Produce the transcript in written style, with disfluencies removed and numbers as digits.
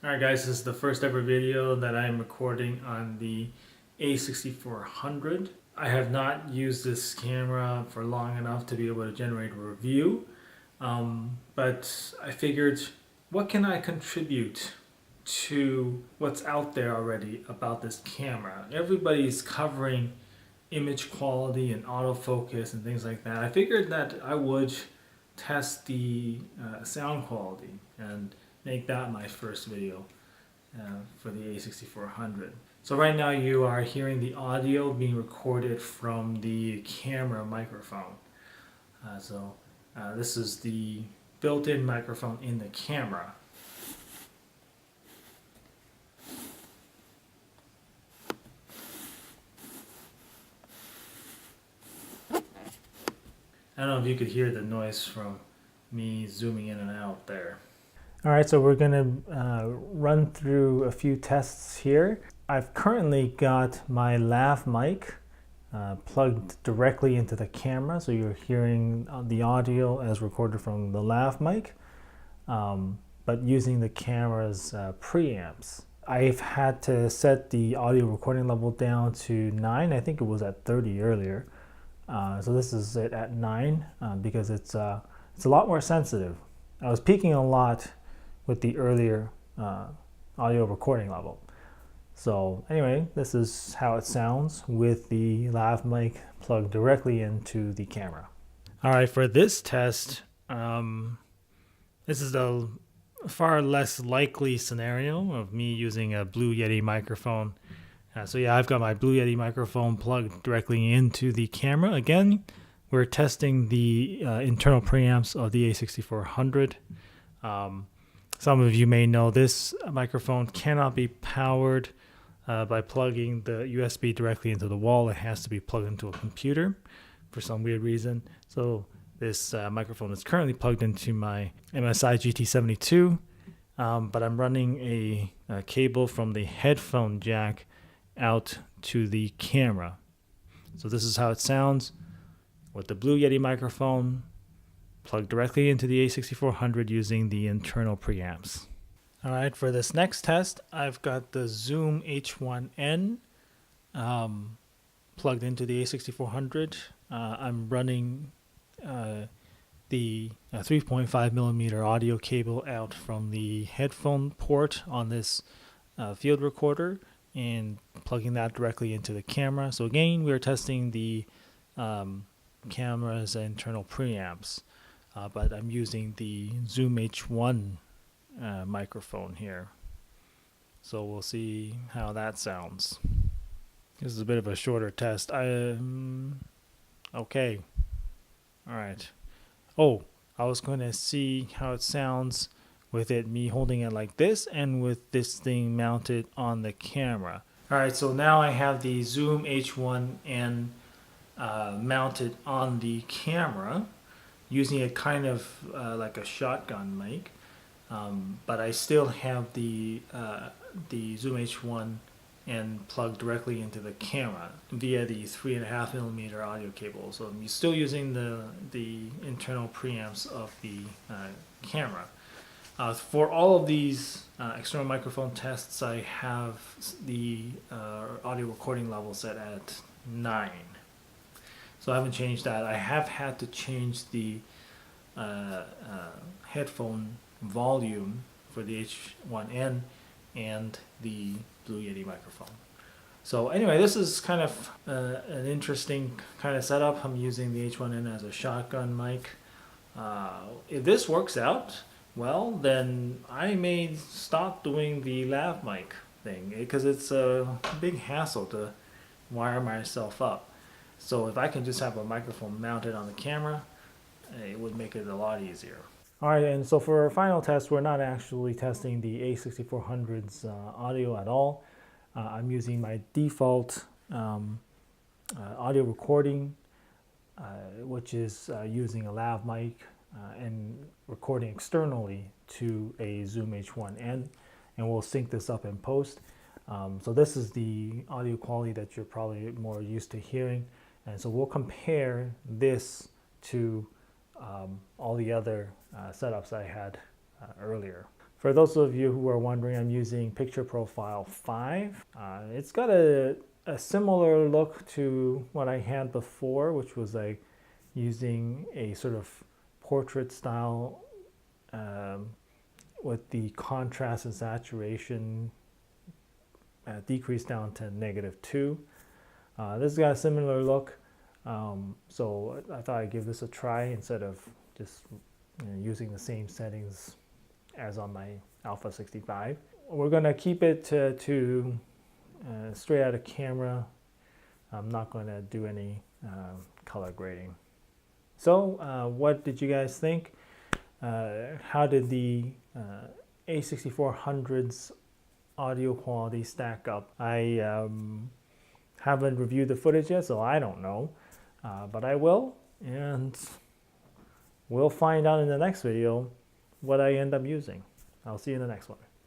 Alright guys, this is the first ever video that I'm recording on the a6400. I have not used this camera for long enough to be able to generate a review, but I figured, what can I contribute to what's out there already about this camera? Everybody's covering image quality and autofocus and things like that. I figured that I would test the sound quality and make that my first video for the a6400. So right now you are hearing the audio being recorded from the camera microphone. This is the built-in microphone in the camera. I don't know if you could hear the noise from me zooming in and out there. Alright, so we're going to run through a few tests here. I've currently got my lav mic plugged directly into the camera, so you're hearing the audio as recorded from the lav mic, but using the camera's preamps. I've had to set the audio recording level down to 9. I think it was at 30 earlier. So this is it at 9 because it's a lot more sensitive. I was peaking a lot with the earlier audio recording level. So anyway, this is how it sounds with the lav mic plugged directly into the camera. All right, for this test, this is a far less likely scenario of me using a Blue Yeti microphone. So yeah, I've got my Blue Yeti microphone plugged directly into the camera. Again, we're testing the internal preamps of the a6400. Some of you may know this microphone cannot be powered by plugging the USB directly into the wall. It has to be plugged into a computer for some weird reason. So this microphone is currently plugged into my MSI GT72, but I'm running a cable from the headphone jack out to the camera. So this is how it sounds with the Blue Yeti microphone plugged directly into the a6400 using the internal preamps. Alright, for this next test, I've got the Zoom H1N plugged into the a6400. I'm running the 3.5 millimeter audio cable out from the headphone port on this field recorder and plugging that directly into the camera. So again, we're testing the camera's internal preamps, but I'm using the Zoom H1 microphone here. So we'll see how that sounds. This is a bit of a shorter test. Okay. All right. Oh, I was going to see how it sounds with me holding it like this and with this thing mounted on the camera. All right, so now I have the Zoom H1N mounted on the camera using a kind of like a shotgun mic, but I still have the Zoom H1N plugged directly into the camera via the 3.5 millimeter audio cable. So I'm still using the internal preamps of the camera. For all of these external microphone tests, I have the audio recording level set at 9. So I haven't changed that. I have had to change the headphone volume for the H1N and the Blue Yeti microphone. So anyway, this is kind of an interesting kind of setup. I'm using the H1N as a shotgun mic. If this works out, well, then I may stop doing the lav mic thing because it's a big hassle to wire myself up. So if I can just have a microphone mounted on the camera, it would make it a lot easier. All right, and so for our final test, we're not actually testing the a6400's audio at all. I'm using my default audio recording, which is using a lav mic and recording externally to a Zoom H1N, and we'll sync this up in post. So this is the audio quality that you're probably more used to hearing, and so we'll compare this to all the other setups I had earlier. For those of you who are wondering, I'm using Picture Profile 5. It's got a similar look to what I had before, which was like using a sort of portrait style with the contrast and saturation decreased down to -2. This has got a similar look, so I thought I'd give this a try instead of just using the same settings as on my Alpha 65. We're going to keep it to straight out of camera. I'm not going to do any color grading. So what did you guys think? How did the a6400's audio quality stack up? I haven't reviewed the footage yet, so I don't know, but I will, and we'll find out in the next video what I end up using. I'll see you in the next one.